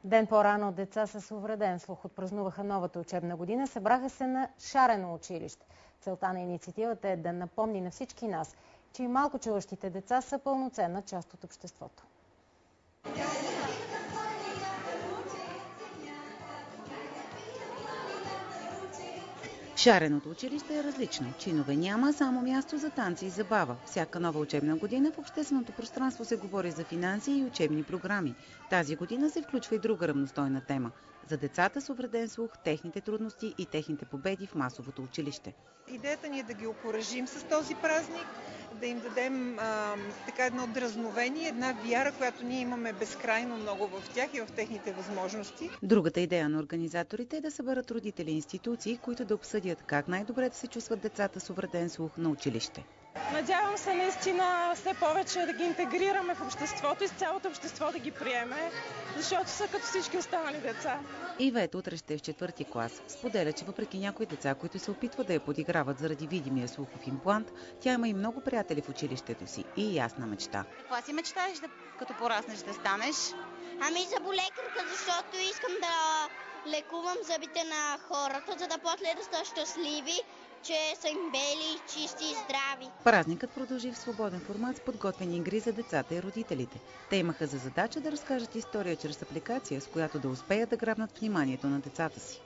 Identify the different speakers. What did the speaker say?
Speaker 1: Ден по-рано деца с увреден слух отпразнуваха новата учебна година. Събраха се на Шарено училище. Целта на инициативата е да напомни на всички нас, че и малко чуващите деца са пълноценна част от обществото.
Speaker 2: Шареното училище е различно. Чинове няма, само място за танци и забава. Всяка нова учебна година в общественото пространство се говори за финанси и учебни програми. Тази година се включва и друга равностойна тема – за децата с увреден слух, техните трудности и техните победи в масовото училище.
Speaker 3: Идеята ни е да ги окуражим с този празник, да им дадем едно дръзновение, една вяра, която ние имаме безкрайно много в тях и в техните възможности.
Speaker 2: Другата идея на организаторите е да съберат родители и институции, които да обсъдят как най-добре да се чувстват децата с увреден слух на училище.
Speaker 4: Надявам се наистина все повече да ги интегрираме в обществото и с цялото общество да ги приеме, защото са като всички останали деца.
Speaker 2: Ивета утре ще е в 4-ти клас. Споделя, че въпреки някои деца, които се опитват да я подиграват заради видимия слухов имплант, тя има и много приятели в училището си и ясна мечта.
Speaker 5: Каква си мечтаеш като пораснеш да станеш?
Speaker 6: Ами зъболекарка, защото искам да лекувам зъбите на хората, за да после да са щастливи, че са им бели, чисти и здрави.
Speaker 2: Празникът продължи в свободен формат с подготвени игри за децата и родителите. Те имаха за задача да разкажат история чрез апликация, с която да успеят да грабнат вниманието на децата си.